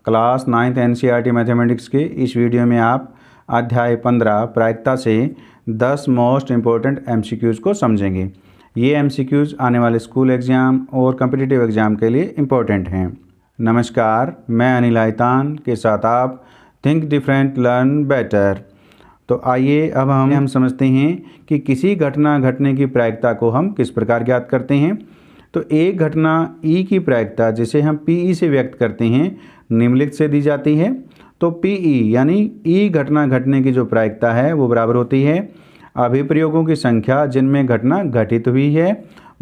Class 9th NCERT mathematics के इस video में आप अध्याय 15 प्रायिकता से 10 मोस्ट इम्पोर्टेंट MCQs को समझेंगे। ये MCQs आने वाले स्कूल एग्ज़ाम और कम्पिटिटिव एग्ज़ाम के लिए इम्पोर्टेंट हैं। नमस्कार, मैं अनिल आयतान के साथ आप थिंक डिफरेंट लर्न बेटर। तो आइए अब हम समझते हैं कि किसी घटना घटने की प्रायिकता को हम किस प्रकार ज्ञात करते हैं। तो एक घटना E की प्रायिकता जिसे हम PE से व्यक्त करते हैं निम्नलिखित से दी जाती है। तो PE यानी E घटना घटने की जो प्रायिकता है वो बराबर होती है अभिप्रयोगों की संख्या जिनमें घटना घटित हुई है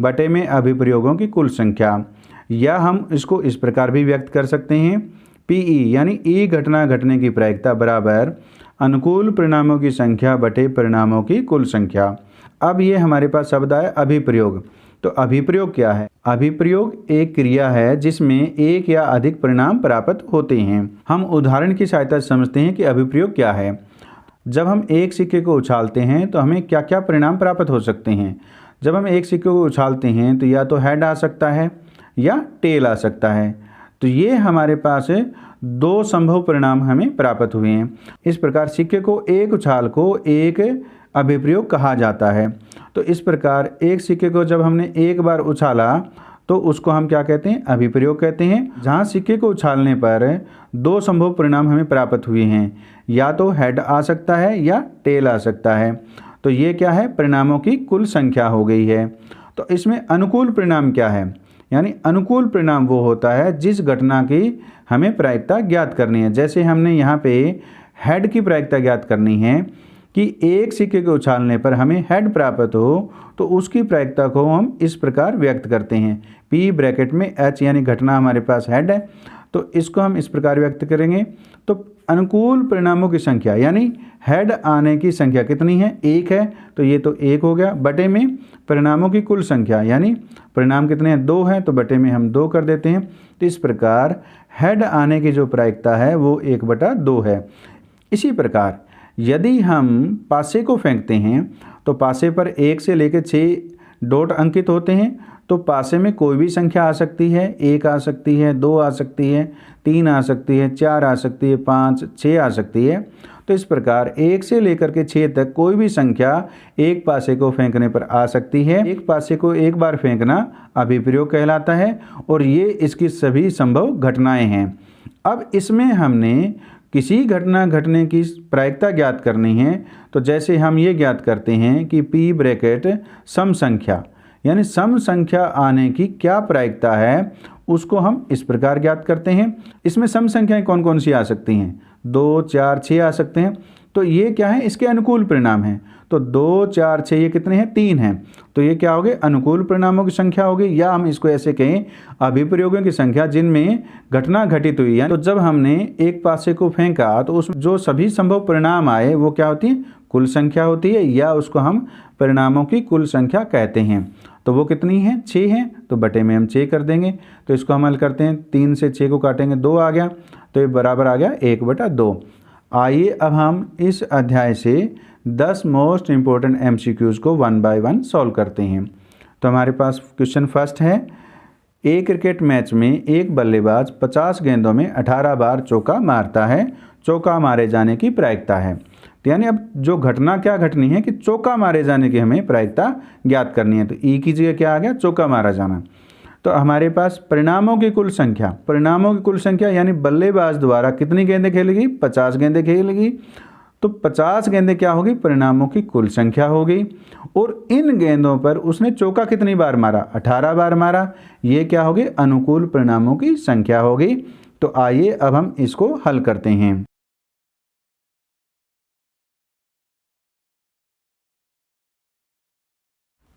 बटे में अभिप्रयोगों की कुल संख्या, या हम इसको इस प्रकार भी व्यक्त कर सकते हैं PE यानी E घटना घटने की प्रायिकता बराबर अनुकूल परिणामों की संख्या बटे परिणामों की कुल संख्या। अब ये हमारे पास शब्द आया अभिप्रयोग। तो अभिप्रयोग क्या है? अभिप्रयोग एक क्रिया है जिसमें एक या अधिक परिणाम प्राप्त होते हैं। हम उदाहरण की सहायता से समझते हैं कि अभिप्रयोग क्या है। जब हम एक सिक्के को उछालते हैं तो हमें क्या क्या परिणाम प्राप्त हो सकते हैं। जब हम एक सिक्के को उछालते हैं तो या तो हेड आ सकता है या टेल आ सकता है। तो ये हमारे पास दो संभव परिणाम हमें प्राप्त हुए हैं। इस प्रकार सिक्के को एक उछाल को एक अभिप्रयोग कहा जाता है। तो इस प्रकार एक सिक्के को जब हमने एक बार उछाला तो उसको हम क्या कहते हैं? अभिप्रयोग कहते हैं। जहाँ सिक्के को उछालने पर दो संभव परिणाम हमें प्राप्त हुए हैं, या तो हेड आ सकता है या टेल आ सकता है। तो ये क्या है? परिणामों की कुल संख्या हो गई है। तो इसमें अनुकूल परिणाम क्या है? यानी अनुकूल परिणाम वो होता है जिस घटना की हमें प्रायिकता ज्ञात करनी है। जैसे हमने यहाँ पे हेड की प्रायिकता ज्ञात करनी है कि एक सिक्के को उछालने पर हमें हेड प्राप्त हो, तो उसकी प्रायिकता को हम इस प्रकार व्यक्त करते हैं P ब्रैकेट में H यानी घटना हमारे पास हेड है, तो इसको हम इस प्रकार व्यक्त करेंगे। तो अनुकूल परिणामों की संख्या यानी हेड आने की संख्या कितनी है? एक है, तो ये तो एक हो गया, बटे में परिणामों की कुल संख्या यानी परिणाम कितने हैं? दो हैं, तो बटे में हम दो कर देते हैं। तो इस प्रकार हेड आने की जो प्रायिकता है वो 1/2 है। इसी प्रकार यदि हम पासे को फेंकते हैं तो पासे पर 1 से लेकर 6 डॉट अंकित होते हैं। तो पासे में कोई भी संख्या आ सकती है, 1 आ सकती है, 2 आ सकती है, 3 आ सकती है, 4 आ सकती है, 5, 6 आ सकती है। तो इस प्रकार 1 से लेकर के 6 तक कोई भी संख्या एक पासे को फेंकने पर आ सकती है। एक पासे को एक बार फेंकना अभिप्रयोग कहलाता है और ये इसकी सभी संभव घटनाएं हैं। अब इसमें हमने किसी घटना घटने की प्रायिकता ज्ञात करनी है। तो जैसे हम ये ज्ञात करते हैं कि P ब्रैकेट सम संख्या यानी सम संख्या आने की क्या प्रायिकता है, उसको हम इस प्रकार ज्ञात करते हैं। इसमें सम संख्याएं कौन कौन सी आ सकती हैं? 2, 4, 6 आ सकते हैं। तो ये क्या है? इसके अनुकूल परिणाम हैं। तो 2, 4, 6 ये कितने हैं? 3 हैं। तो ये क्या हो गए? अनुकूल परिणामों की संख्या होगी, या हम इसको ऐसे कहें अभिप्रयोगों की संख्या जिनमें घटना घटित हुई है। तो जब हमने एक पासे को फेंका तो उसमें जो सभी संभव परिणाम आए वो क्या होती है? कुल संख्या होती है, या उसको हम परिणामों की कुल संख्या कहते हैं। तो वो कितनी है? 6 हैं, तो बटे में हम 6 कर देंगे। तो इसको हम हल करते हैं, 3 से 6 को काटेंगे 2 आ गया, तो ये बराबर आ गया 1/2। आइए अब हम इस अध्याय से 10 मोस्ट इम्पोर्टेंट MCQs को 1 बाय 1 सॉल्व करते हैं। तो हमारे पास क्वेश्चन फर्स्ट है, एक क्रिकेट मैच में एक बल्लेबाज 50 गेंदों में 18 बार चौका मारता है, चौका मारे जाने की प्रायिकता है। तो यानी अब जो घटना क्या घटनी है कि चौका मारे जाने की हमें प्रायिकता ज्ञात करनी है। तो E की जगह क्या आ गया? चौका मारा जाना। तो हमारे पास परिणामों की कुल संख्या, परिणामों की कुल संख्या यानी बल्लेबाज द्वारा कितनी गेंदें खेलेगी? 50 गेंदें खेलेगी। तो 50 गेंदें क्या होगी? परिणामों की कुल संख्या होगी। और इन गेंदों पर उसने चौका कितनी बार मारा? 18 बार मारा। ये क्या होगी? अनुकूल परिणामों की संख्या होगी। तो आइए अब हम इसको हल करते हैं।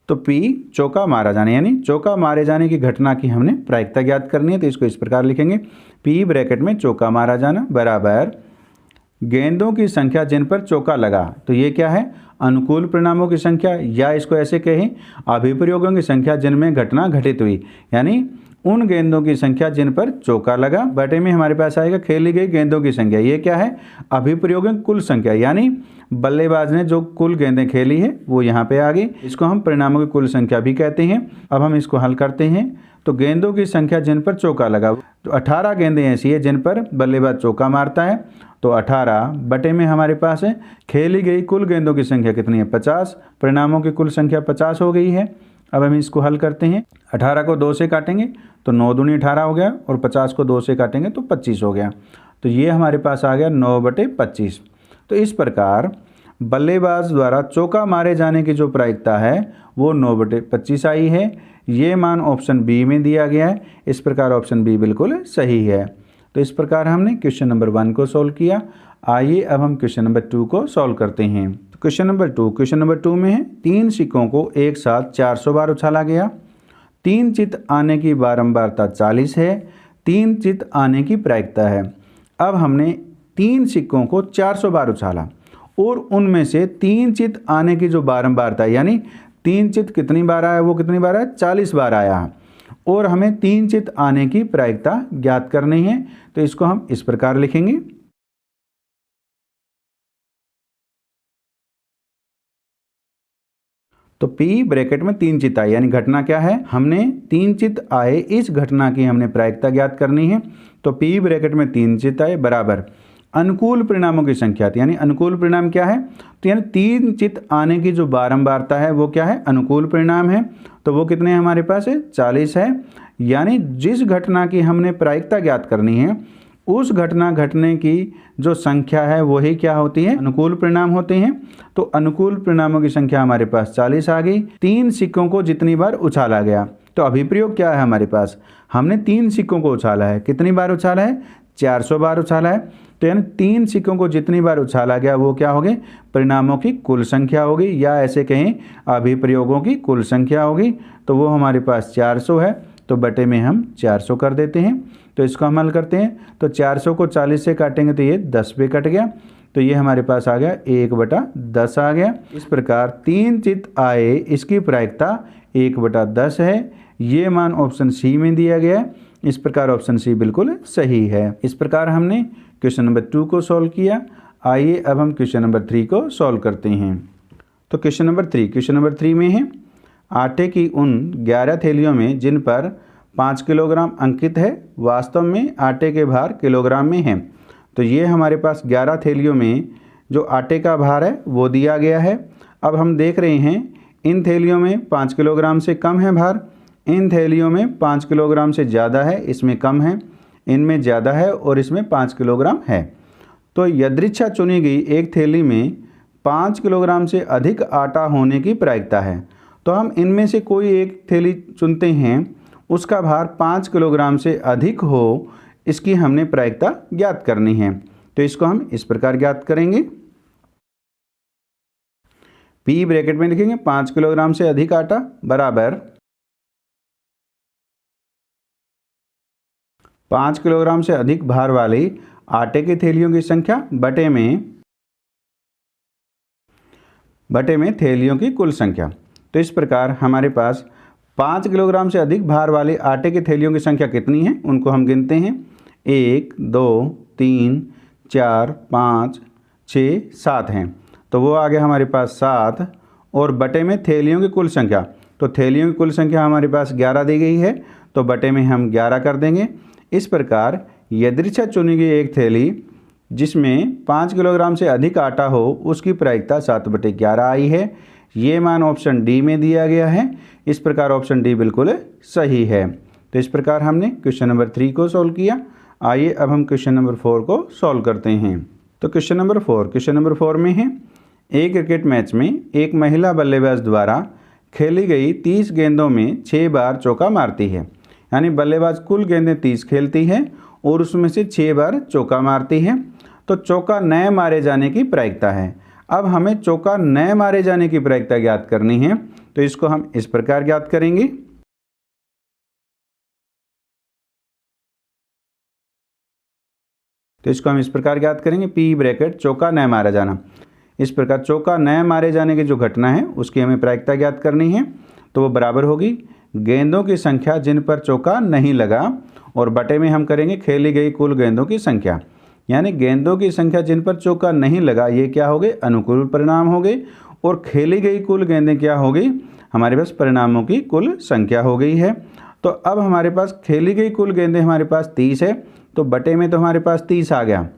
तो P चौका मारा जाने यानी चौका मारे जाने की घटना की हमने प्रायिकता ज्ञात करनी है। तो इसको इस प्रकार लिखेंगे, P ब्रैकेट में चौका मारा जाना बराबर गेंदों की संख्या जिन पर चौका लगा। तो ये क्या है? अनुकूल परिणामों की संख्या, या इसको ऐसे कहें अभिप्रयोगों की संख्या जिनमें घटना घटित हुई, यानी उन गेंदों की संख्या जिन पर चौका लगा, बटे में हमारे पास आएगा खेली गई गेंदों की संख्या। ये क्या है? अभिप्रयोगों की कुल संख्या यानी बल्लेबाज ने जो कुल गेंदें खेली है वो यहाँ पे आ गई। इसको हम परिणामों की कुल संख्या भी कहते हैं। अब हम इसको हल करते हैं। तो गेंदों की संख्या जिन पर चौका लगा, तो 18 गेंदें ऐसी है जिन पर बल्लेबाज चौका मारता है। तो 18 बटे में हमारे पास है खेली गई कुल गेंदों की संख्या कितनी है, 50। परिणामों की कुल संख्या 50 हो गई है। अब हम इसको हल करते हैं। 18 को 2 से काटेंगे तो 9 दूनी 18 हो गया, और 50 को 2 से काटेंगे तो 25 हो गया। तो ये हमारे पास आ गया 9/25। तो इस प्रकार बल्लेबाज द्वारा चौका मारे जाने की जो प्रायिकता है वो 9/25 आई है। ये मान ऑप्शन बी में दिया गया है। इस प्रकार ऑप्शन बी बिल्कुल सही है। तो इस प्रकार हमने क्वेश्चन नंबर 1 को सॉल्व किया। आइए अब हम क्वेश्चन नंबर 2 को सॉल्व करते हैं। तो क्वेश्चन नंबर 2 में है 3 सिक्कों को एक साथ 400 बार उछाला गया। 3 चित आने की बारंबारता 40 है। 3 चित आने की प्रायिकता है। अब हमने 3 सिक्कों को 400 बार उछाला और उनमें से 3 चित आने की जो बारंबारता, यानी 3 चित कितनी बार आया, वो कितनी बार आया, 40 बार आया, और हमें 3 चित आने की प्रायिकता ज्ञात करनी है। तो इसको हम इस प्रकार लिखेंगे। तो P ब्रैकेट में 3 चित आए, यानी घटना क्या है, हमने 3 चित आए इस घटना की हमने प्रायिकता ज्ञात करनी है। तो P ब्रैकेट में 3 चित आए बराबर अनुकूल परिणामों की संख्या थी, यानी अनुकूल परिणाम क्या है, तो यानी 3 चित आने की जो बारंबारता है वो क्या है, अनुकूल परिणाम है। तो वो कितने हमारे पास है, 40 है। यानी जिस घटना की हमने प्रायिकता ज्ञात करनी है उस घटना घटने की जो संख्या है वही क्या होती है, अनुकूल परिणाम होते हैं। तो अनुकूल परिणामों की संख्या हमारे पास 40 आ गई। 3 सिक्कों को जितनी बार उछाला गया, तो अभिप्रयोग क्या है हमारे पास, हमने 3 सिक्कों को उछाला है, कितनी बार उछाला है, 400 बार उछाला है। तो यानी 3 सिक्कों को जितनी बार उछाला गया वो क्या हो गए, परिणामों की कुल संख्या होगी, या ऐसे कहें अभिप्रयोगों की कुल संख्या होगी। तो वो हमारे पास 400 है। तो बटे में हम 400 कर देते हैं। तो इसको हम हल करते हैं। तो 400 को 40 से काटेंगे तो ये 10 पे कट गया। तो ये हमारे पास आ गया 1/10 आ गया। इस प्रकार 3 चित आए इसकी प्रायिकता 1/10 है। ये मान ऑप्शन सी में दिया गया है। इस प्रकार ऑप्शन सी बिल्कुल सही है। इस प्रकार हमने क्वेश्चन नंबर 2 को सॉल्व किया। आइए अब हम क्वेश्चन नंबर 3 को सॉल्व करते हैं। तो क्वेश्चन नंबर 3 में है आटे की उन 11 थैलियों में जिन पर 5 किलोग्राम अंकित है, वास्तव में आटे के भार किलोग्राम में है। तो ये हमारे पास 11 थैलियों में जो आटे का भार है वो दिया गया है। अब हम देख रहे हैं इन थैलियों में 5 किलोग्राम से कम है भार, इन थैलियों में 5 किलोग्राम से ज़्यादा है, इसमें कम है, इनमें ज़्यादा है और इसमें 5 किलोग्राम है। तो यदृच्छा चुनी गई एक थैली में 5 किलोग्राम से अधिक आटा होने की प्रायिकता है। तो हम इनमें से कोई एक थैली चुनते हैं, उसका भार 5 किलोग्राम से अधिक हो, इसकी हमने प्रायिकता ज्ञात करनी है। तो इसको हम इस प्रकार ज्ञात करेंगे। P ब्रैकेट में लिखेंगे 5 किलोग्राम से अधिक आटा बराबर 5 किलोग्राम से अधिक भार वाली आटे की थैलियों की संख्या बटे में थैलियों की कुल संख्या। तो इस प्रकार हमारे पास 5 किलोग्राम से अधिक भार वाले आटे की थैलियों की संख्या कितनी है, उनको हम गिनते हैं। 1 2 3 4 5 6 7 हैं। तो वो आ गया हमारे पास 7, और बटे में थैलियों की कुल संख्या। तो थैलियों की कुल संख्या हमारे पास 11 दी गई है, तो बटे में हम 11 कर देंगे। इस प्रकार यदृच्छा चुनी गई एक थैली जिसमें 5 किलोग्राम से अधिक आटा हो उसकी प्रायिकता 7/11 आई है। ये मान ऑप्शन डी में दिया गया है। इस प्रकार ऑप्शन डी बिल्कुल सही है। तो इस प्रकार हमने क्वेश्चन नंबर 3 को सॉल्व किया। आइए अब हम क्वेश्चन नंबर 4 को सॉल्व करते हैं। तो क्वेश्चन नंबर 4 में है एक क्रिकेट मैच में एक महिला बल्लेबाज द्वारा खेली गई 30 गेंदों में 6 बार चौका मारती है। यानी बल्लेबाज कुल गेंदें 30 खेलती है और उसमें से 6 बार चौका मारती है। तो चौका नए मारे जाने की प्रायिकता है। अब हमें चौका नए मारे जाने की प्रायिकता ज्ञात करनी है। तो इसको हम इस प्रकार ज्ञात करेंगे। तो इसको हम इस प्रकार ज्ञात करेंगे, P ब्रैकेट चौका नए मारा जाना। इस प्रकार चौका नए मारे जाने की जो घटना है उसकी हमें प्रायिकता ज्ञात करनी है। तो वो बराबर होगी गेंदों की संख्या जिन पर चौका नहीं लगा, और बटे में हम करेंगे खेली गई कुल गेंदों की संख्या। यानी गेंदों की संख्या जिन पर चौका नहीं लगा ये क्या हो गए, अनुकूल परिणाम हो गए, और खेली गई कुल गेंदें क्या हो गई, हमारे पास परिणामों की कुल संख्या हो गई है। तो अब हमारे पास खेली गई कुल गेंदें हमारे पास 30 है, तो बटे में तो हमारे पास 30 आ गया।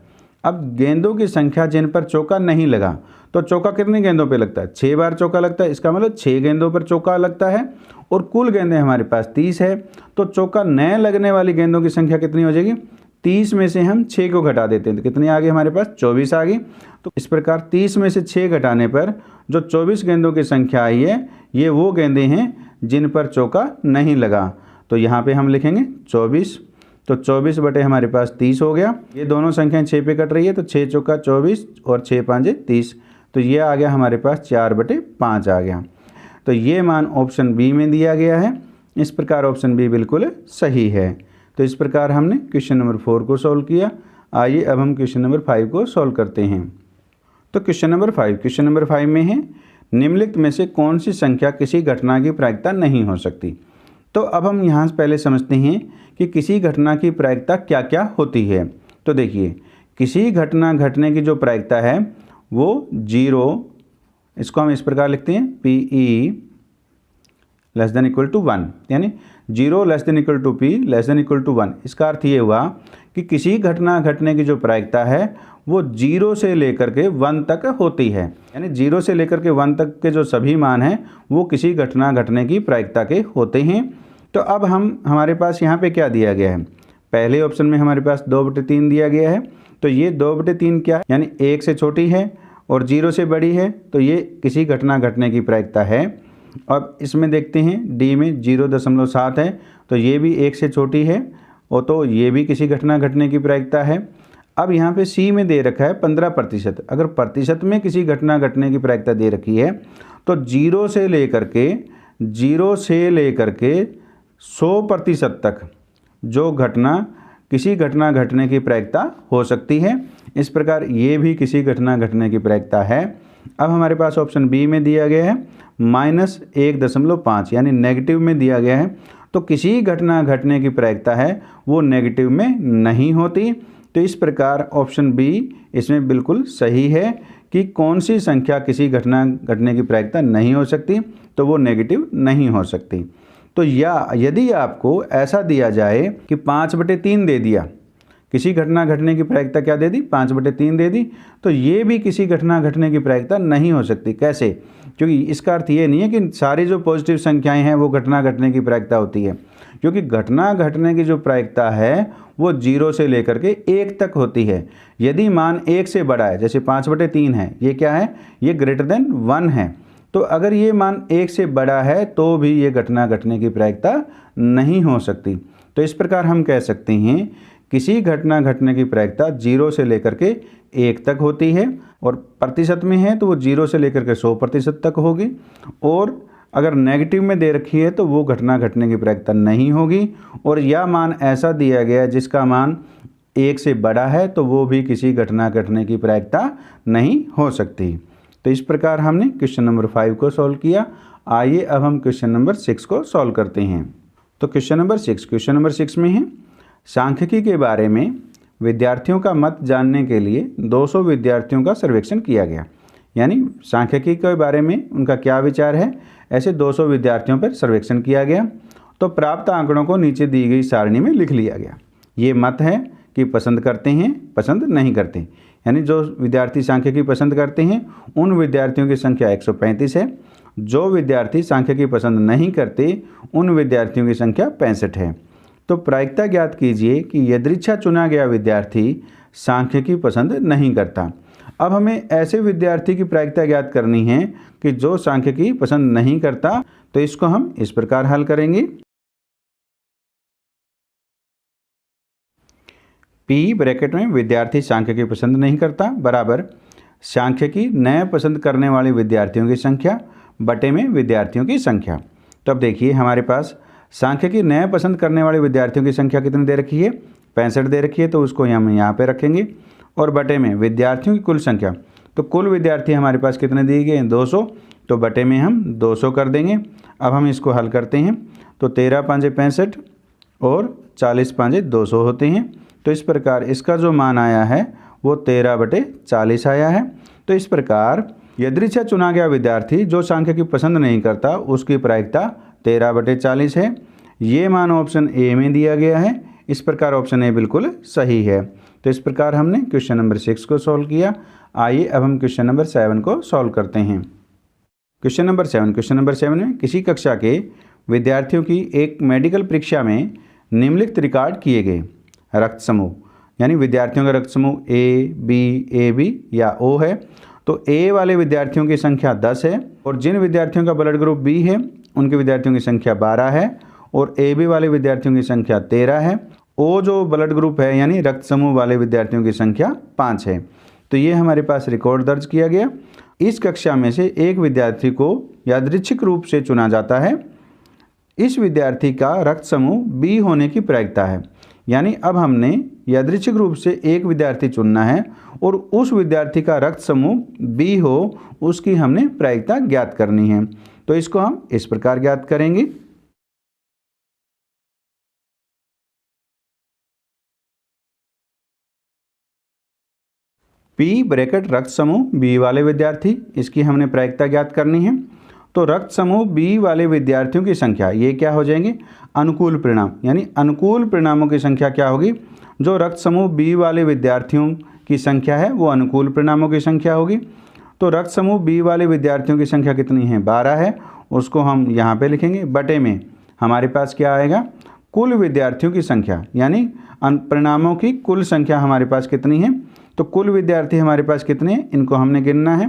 अब गेंदों की संख्या जिन पर चौका नहीं लगा, तो चौका कितनी गेंदों पे लगता है? 6 बार चौका लगता है, इसका मतलब 6 गेंदों पर चौका लगता है। और कुल गेंदें हमारे पास 30 है, तो चौका नए लगने वाली गेंदों की संख्या कितनी हो जाएगी? 30 में से हम 6 को घटा देते हैं तो कितनी आ गई हमारे पास? 24 आ गई। तो इस प्रकार 30 में से 6 घटाने पर जो 24 गेंदों की संख्या आई है, ये वो गेंदें हैं जिन पर चौका नहीं लगा। तो यहाँ पे हम लिखेंगे 24, तो 24 बटे हमारे पास 30 हो गया। ये दोनों संख्याएं 6 पे कट रही है, तो 6 चौका 24 और 6 पाँचे 30, तो ये आ गया हमारे पास 4 बटे 5 आ गया। तो ये मान ऑप्शन बी में दिया गया है। इस प्रकार ऑप्शन बी बिल्कुल सही है। तो इस प्रकार हमने क्वेश्चन नंबर 4 को सॉल्व किया। आइए अब हम क्वेश्चन नंबर 5 को सॉल्व करते हैं। तो क्वेश्चन नंबर 5 में है, निम्नलिखित में से कौन सी संख्या किसी घटना की प्रायिकता नहीं हो सकती। तो अब हम यहाँ से पहले समझते हैं कि किसी घटना की प्रायिकता क्या क्या होती है। तो देखिए, किसी घटना घटने की जो प्रायिकता है वो 0, इसको हम इस प्रकार लिखते हैं PE < 1, यानी 0 < P < 1। इसका अर्थ ये हुआ कि किसी घटना घटने की जो प्रायिकता है वो 0 से लेकर के 1 तक होती है, यानी 0 से लेकर के 1 तक के जो सभी मान हैं वो किसी घटना घटने की प्रायिकता के होते हैं। तो अब हमारे पास यहाँ पे क्या दिया गया है? पहले ऑप्शन में हमारे पास 2/3 दिया गया है, तो ये 2/3 क्या है? यानी 1 से छोटी है और 0 से बड़ी है, तो ये किसी घटना घटने की प्रायिकता है। अब इसमें देखते हैं डी में 0.7 है, तो ये भी 1 से छोटी है और तो ये भी किसी घटना घटने की प्रायिकता है। अब यहाँ पे सी में दे रखा है 15%। अगर प्रतिशत में किसी घटना घटने की प्रायिकता दे रखी है तो 0 से लेकर के 100% तक जो घटना किसी घटना घटने की प्रायिकता हो सकती है। इस प्रकार ये भी किसी घटना घटने की प्रायिकता है। अब हमारे पास ऑप्शन बी में दिया गया है -1.5, यानी नेगेटिव में दिया गया है, तो किसी घटना घटने की प्रायिकता है वो नेगेटिव में नहीं होती। तो इस प्रकार ऑप्शन बी इसमें बिल्कुल सही है कि कौन सी संख्या किसी घटना घटने की प्रायिकता नहीं हो सकती, तो वो नेगेटिव नहीं हो सकती। तो यदि आपको ऐसा दिया जाए कि 5/3 दे दिया, किसी घटना घटने की प्रायिकता क्या दे दी? 5/3 दे दी, तो ये भी किसी घटना घटने की प्रायिकता नहीं हो सकती। कैसे? क्योंकि इसका अर्थ ये नहीं है कि सारी जो पॉजिटिव संख्याएं हैं वो घटना घटने की प्रायिकता होती है, क्योंकि घटना घटने की जो प्रायिकता है वो 0 से लेकर के 1 तक होती है। यदि मान 1 से बड़ा है, जैसे 5/3 है, ये क्या है? ये >1 है। तो अगर ये मान 1 से बड़ा है तो भी ये घटना घटने की प्रायिकता नहीं हो सकती। तो इस प्रकार हम कह सकते हैं किसी घटना घटने की प्रायिकता 0 से लेकर के 1 तक होती है, और प्रतिशत में है तो वो 0 से लेकर के 100% तक होगी, और अगर नेगेटिव में दे रखी है तो वो घटना घटने की प्रायिकता नहीं होगी, और यह मान ऐसा दिया गया है जिसका मान 1 से बड़ा है तो वो भी किसी घटना घटने की प्रायिकता नहीं हो सकती। तो इस प्रकार हमने क्वेश्चन नंबर 5 को सॉल्व किया। आइए अब हम क्वेश्चन नंबर 6 को सॉल्व करते हैं। तो क्वेश्चन नंबर 6 में है, सांख्यिकी के बारे में विद्यार्थियों का मत जानने के लिए 200 विद्यार्थियों का सर्वेक्षण किया गया। यानी सांख्यिकी के बारे में उनका क्या विचार है, ऐसे 200 विद्यार्थियों पर सर्वेक्षण किया गया। तो प्राप्त आंकड़ों को नीचे दी गई सारणी में लिख लिया गया। ये मत है कि पसंद करते हैं, पसंद नहीं करते, यानी जो विद्यार्थी सांख्यिकी पसंद करते हैं उन विद्यार्थियों की संख्या 135 है। जो विद्यार्थी सांख्यिकी पसंद नहीं करते उन विद्यार्थियों की संख्या 65 है। तो प्रायिकता ज्ञात कीजिए कि यदृच्छा चुना गया विद्यार्थी सांख्यिकी पसंद नहीं करता। अब हमें ऐसे विद्यार्थी की प्रायिकता ज्ञात करनी है कि जो सांख्यिकी पसंद नहीं करता। तो इसको हम इस प्रकार हल करेंगे। P ब्रैकेट में विद्यार्थी सांख्यिकी पसंद नहीं करता बराबर सांख्यिकी नए पसंद करने वाले विद्यार्थियों की संख्या बटे में विद्यार्थियों की संख्या। तो अब देखिए हमारे पास सांख्यिकी नए पसंद करने वाले विद्यार्थियों की संख्या कितनी दे रखी है? 65 दे रखी है, तो उसको हम यहाँ पे रखेंगे, और बटे में विद्यार्थियों की कुल संख्या। तो कुल विद्यार्थी हमारे पास कितने दिए गए हैं? 200, तो बटे में हम 200 कर देंगे। अब हम इसको हल करते हैं, तो 13 5 65 और 40 5 200 होते हैं। तो इस प्रकार इसका जो मान आया है वो 13/40 आया है। तो इस प्रकार यदृच्छा चुना गया विद्यार्थी जो सांख्यिकी पसंद नहीं करता उसकी प्रायिकता 13/40 है। ये मान ऑप्शन ए में दिया गया है। इस प्रकार ऑप्शन ए बिल्कुल सही है। तो इस प्रकार हमने क्वेश्चन नंबर 6 को सॉल्व किया। आइए अब हम क्वेश्चन नंबर 7 को सॉल्व करते हैं। क्वेश्चन नंबर 7 में किसी कक्षा के विद्यार्थियों की एक मेडिकल परीक्षा में निम्नलिखित रिकॉर्ड किए गए रक्त समूह, यानी विद्यार्थियों का रक्त समूह ए बी या ओ है। तो ए वाले विद्यार्थियों की संख्या 10 है और जिन विद्यार्थियों का ब्लड ग्रुप बी है उनके विद्यार्थियों की संख्या 12 है और ए बी वाले विद्यार्थियों की संख्या 13 है। ओ जो ब्लड ग्रुप है यानी रक्त समूह वाले विद्यार्थियों की संख्या 5 है। तो ये हमारे पास रिकॉर्ड दर्ज किया गया। इस कक्षा में से एक विद्यार्थी को यादृच्छिक रूप से चुना जाता है। इस विद्यार्थी का रक्त समूह बी होने की प्रायिकता है, यानी अब हमने यादृच्छिक रूप से एक विद्यार्थी चुनना है और उस विद्यार्थी का रक्त समूह बी हो, उसकी हमने प्रायिकता ज्ञात करनी है। तो इसको हम इस प्रकार ज्ञात करेंगे। पी ब्रैकेट रक्त समूह बी वाले विद्यार्थी, इसकी हमने प्रायिकता ज्ञात करनी है। तो रक्त समूह बी वाले विद्यार्थियों की संख्या ये क्या हो जाएंगे, अनुकूल परिणाम, यानी अनुकूल परिणामों की संख्या क्या होगी, जो रक्त समूह बी वाले विद्यार्थियों की संख्या है वो अनुकूल परिणामों की संख्या होगी। तो रक्त समूह बी वाले विद्यार्थियों की संख्या कितनी है, 12 है। उसको हम यहाँ पे लिखेंगे। बटे में हमारे पास क्या आएगा, कुल विद्यार्थियों की संख्या, यानी परिणामों की कुल संख्या हमारे पास कितनी है। तो कुल विद्यार्थी हमारे पास कितने हैं, इनको हमने गिनना है।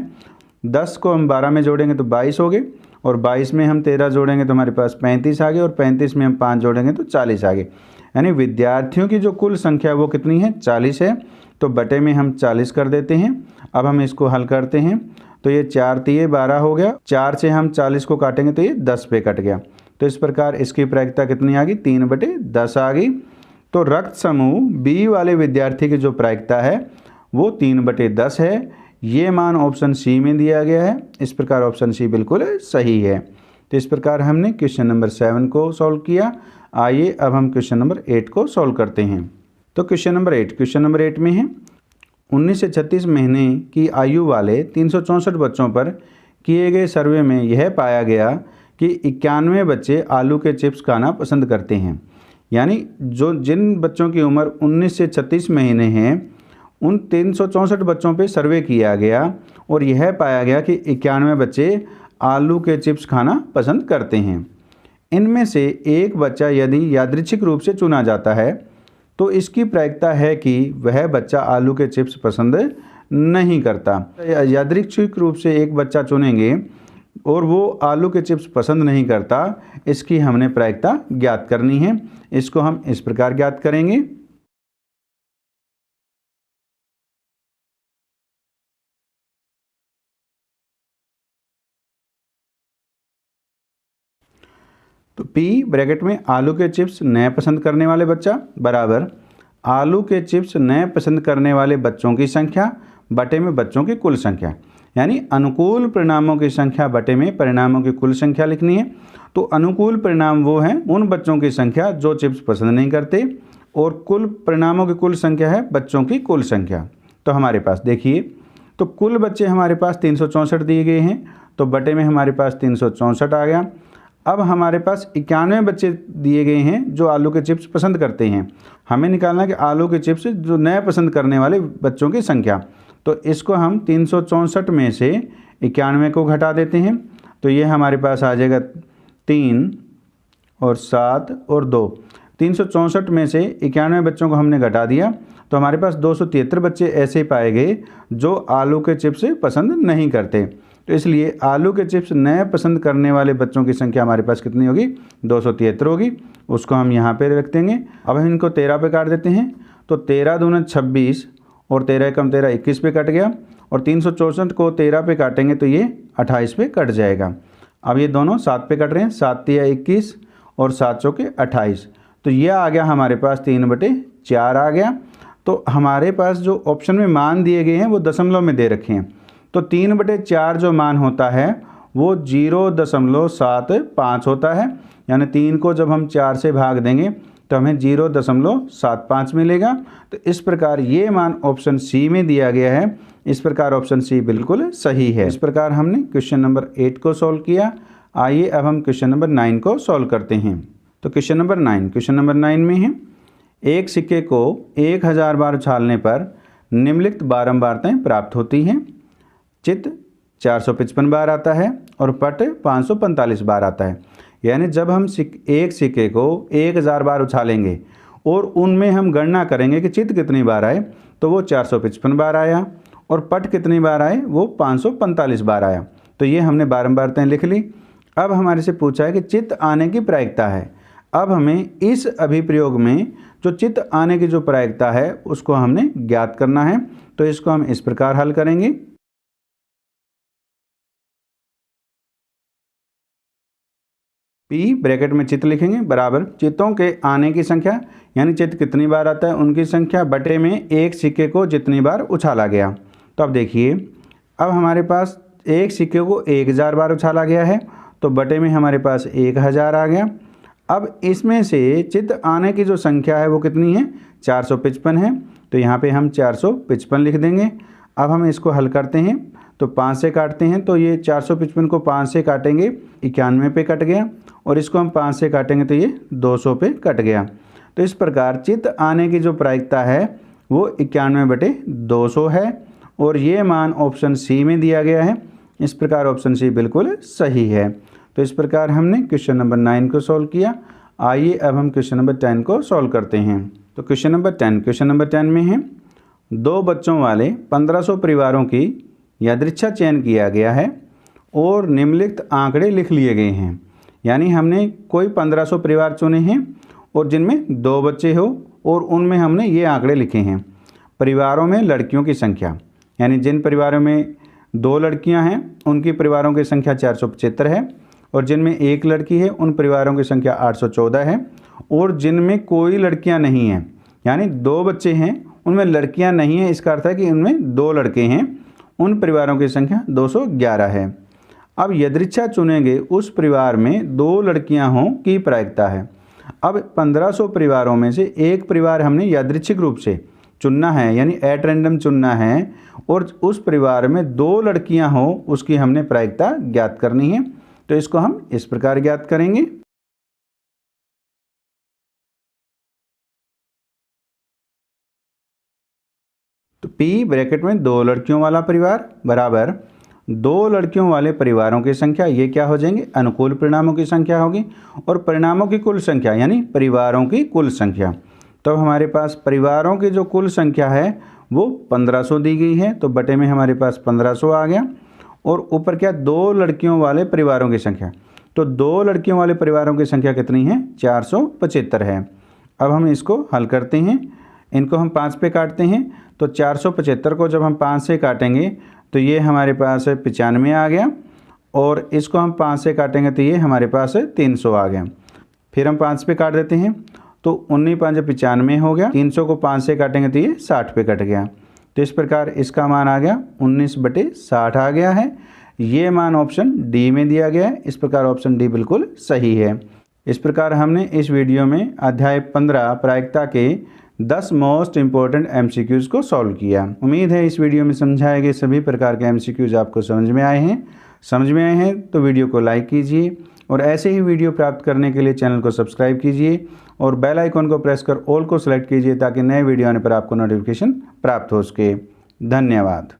10 को हम 12 में जोड़ेंगे तो 22 हो गए और 22 में हम 13 जोड़ेंगे तो हमारे पास 35 आ गए और 35 में हम 5 जोड़ेंगे तो 40 आ गए। यानी विद्यार्थियों की जो कुल संख्या वो कितनी है, 40 है। तो बटे में हम 40 कर देते हैं। अब हम इसको हल करते हैं तो ये 4 तिये 12 हो गया। 4 से हम 40 को काटेंगे तो ये 10 पे कट गया। तो इस प्रकार इसकी प्रायिकता कितनी आ गई, 3/10 आ गई। तो रक्त समूह बी वाले विद्यार्थी की जो प्रायिकता है वो 3/10 है। ये मान ऑप्शन सी में दिया गया है। इस प्रकार ऑप्शन सी बिल्कुल सही है। तो इस प्रकार हमने क्वेश्चन नंबर 7 को सॉल्व किया। आइए अब हम क्वेश्चन नंबर 8 को सॉल्व करते हैं। तो क्वेश्चन नंबर 8 में है 19 से 36 महीने की आयु वाले 364 बच्चों पर किए गए सर्वे में यह पाया गया कि 91 बच्चे आलू के चिप्स खाना पसंद करते हैं। यानी जिन बच्चों की उम्र 19 से 36 महीने हैं उन 364 बच्चों पे सर्वे किया गया और यह पाया गया कि 91 बच्चे आलू के चिप्स खाना पसंद करते हैं। इनमें से एक बच्चा यदि यादृच्छिक रूप से चुना जाता है तो इसकी प्रायिकता है कि वह बच्चा आलू के चिप्स पसंद नहीं करता। यादृच्छिक रूप से एक बच्चा चुनेंगे और वो आलू के चिप्स पसंद नहीं करता, इसकी हमने प्रायिकता ज्ञात करनी है। इसको हम इस प्रकार ज्ञात करेंगे। तो P ब्रैकेट में आलू के चिप्स नए पसंद करने वाले बच्चा बराबर आलू के चिप्स नए पसंद करने वाले बच्चों की संख्या बटे में बच्चों की कुल संख्या, यानी अनुकूल परिणामों की संख्या बटे में परिणामों की कुल संख्या लिखनी है। तो अनुकूल परिणाम वो हैं उन बच्चों की संख्या जो चिप्स पसंद नहीं करते और कुल परिणामों की कुल संख्या है बच्चों की कुल संख्या। तो हमारे पास देखिए, तो कुल बच्चे हमारे पास 364 दिए गए हैं, तो बटे में हमारे पास 364 आ गया। अब हमारे पास 91 बच्चे दिए गए हैं जो आलू के चिप्स पसंद करते हैं। हमें निकालना है कि आलू के चिप्स जो नए पसंद करने वाले बच्चों की संख्या। तो इसको हम 364 में से 91 को घटा देते हैं तो ये हमारे पास आ जाएगा 3 और 7 और 2। 364 में से 91 बच्चों को हमने घटा दिया तो हमारे पास 273 बच्चे ऐसे पाए गए जो आलू के चिप्स पसंद नहीं करते। तो इसलिए आलू के चिप्स नए पसंद करने वाले बच्चों की संख्या हमारे पास कितनी होगी, 273 होगी। उसको हम यहाँ पे रख देंगे। अब हम इनको 13 पे काट देते हैं तो 13 दूना 26 और 13 कम 13 21 पे कट गया और 364 को 13 पे काटेंगे तो ये 28 पे कट जाएगा। अब ये दोनों 7 पे कट रहे हैं, 7 तिया 21 और 7 चौके 28। तो ये आ गया हमारे पास 3/4 आ गया। तो हमारे पास जो ऑप्शन में मान दिए गए हैं वो दशमलव में दे रखे हैं। तो 3/4 जो मान होता है वो 0.75 होता है, यानी 3 को जब हम 4 से भाग देंगे तो हमें 0.75 मिलेगा। तो इस प्रकार ये मान ऑप्शन सी में दिया गया है। इस प्रकार ऑप्शन सी बिल्कुल सही है। इस प्रकार हमने क्वेश्चन नंबर 8 को सॉल्व किया। आइए अब हम क्वेश्चन नंबर 9 को सॉल्व करते हैं। तो क्वेश्चन नंबर 9 में है, एक सिक्के को 1000 बार उछालने पर निम्नलिखित बारंबारताएं प्राप्त होती हैं। चित्त 455 बार आता है और पट 545 बार आता है। यानी जब हम एक सिक्के को 1000 बार उछालेंगे और उनमें हम गणना करेंगे कि चित्त कितनी बार आए, तो वो 455 बार आया और पट कितनी बार आए, वो 545 बार आया। तो ये हमने बारंबारताएं लिख ली। अब हमारे से पूछा है कि चित्त आने की प्रायिकता है। अब हमें इस अभिप्रयोग में जो चित्त आने की जो प्रायिकता है उसको हमने ज्ञात करना है। तो इसको हम इस प्रकार हल करेंगे। P ब्रैकेट में चित्त लिखेंगे बराबर चित्तों के आने की संख्या, यानी चित्त कितनी बार आता है उनकी संख्या, बटे में एक सिक्के को जितनी बार उछाला गया। तो अब देखिए, अब हमारे पास एक सिक्के को 1000 बार उछाला गया है, तो बटे में हमारे पास 1000 आ गया। अब इसमें से चित्त आने की जो संख्या है वो कितनी है, 455 है। तो यहाँ पे हम 455 लिख देंगे। अब हम इसको हल करते हैं तो 5 से काटते हैं, तो ये 455 को 5 से काटेंगे 91 पे कट गया, और इसको हम 5 से काटेंगे तो ये 200 पे कट गया। तो इस प्रकार चित्त आने की जो प्रायिकता है वो 91/200 है, और ये मान ऑप्शन सी में दिया गया है। इस प्रकार ऑप्शन सी बिल्कुल सही है। तो इस प्रकार हमने क्वेश्चन नंबर 9 को सॉल्व किया। आइए अब हम क्वेश्चन नंबर 10 को सॉल्व करते हैं। तो क्वेश्चन नंबर 10 में है, 2 बच्चों वाले 1500 परिवारों की यादृच्छा चयन किया गया है और निम्नलिखित आंकड़े लिख लिए गए हैं। यानी हमने कोई 1500 परिवार चुने हैं और जिनमें 2 बच्चे हो, और उनमें हमने ये आंकड़े लिखे हैं। परिवारों में लड़कियों की संख्या, यानी जिन परिवारों में 2 लड़कियां हैं उनकी परिवारों की संख्या 475 है, और जिनमें 1 लड़की है उन परिवारों की संख्या 814 है, और जिनमें कोई लड़कियां नहीं हैं, यानी 2 बच्चे हैं उनमें लड़कियां नहीं हैं, इसका अर्थ है कि उनमें 2 लड़के हैं, उन परिवारों की संख्या 211 है। अब यदृच्छा चुने गए उस परिवार में 2 लड़कियां हों की प्रायिकता है। अब 1500 परिवारों में से एक परिवार हमने यादृच्छिक रूप से चुनना है, यानी एट रैंडम चुनना है, और उस परिवार में 2 लड़कियां हों उसकी हमने प्रायिकता ज्ञात करनी है। तो इसको हम इस प्रकार ज्ञात करेंगे। तो P ब्रैकेट में 2 लड़कियों वाला परिवार बराबर 2 लड़कियों वाले परिवारों की संख्या, ये क्या हो जाएंगे, अनुकूल परिणामों की संख्या होगी, और परिणामों की कुल संख्या यानी परिवारों की कुल संख्या। तो हमारे पास परिवारों की जो कुल संख्या है वो 1500 दी गई है, तो बटे में हमारे पास 1500 आ गया, और ऊपर क्या 2 लड़कियों वाले परिवारों की संख्या। तो 2 लड़कियों वाले परिवारों की संख्या कितनी है, 475 है। अब हम इसको हल करते हैं, इनको हम 5 पे काटते हैं, तो 475 को जब हम 5 से काटेंगे तो ये हमारे पास 95 आ गया, और इसको हम 5 से काटेंगे तो ये हमारे पास 300 आ गया। फिर हम 5 पे काट देते हैं तो 19×5 = 95 हो गया। 300 को 5 से काटेंगे तो ये 60 पे कट गया। तो इस प्रकार इसका मान आ गया 19/60 आ गया है। ये मान ऑप्शन डी में दिया गया है। इस प्रकार ऑप्शन डी बिल्कुल सही है। इस प्रकार हमने इस वीडियो में अध्याय 15 प्रायिकता के 10 मोस्ट इम्पोर्टेंट MCQs को सॉल्व किया। उम्मीद है इस वीडियो में समझाए गए सभी प्रकार के MCQs आपको समझ में आए हैं तो वीडियो को लाइक कीजिए, और ऐसे ही वीडियो प्राप्त करने के लिए चैनल को सब्सक्राइब कीजिए और बेल आइकन को प्रेस कर ऑल को सेलेक्ट कीजिए ताकि नए वीडियो आने पर आपको नोटिफिकेशन प्राप्त हो सके। धन्यवाद।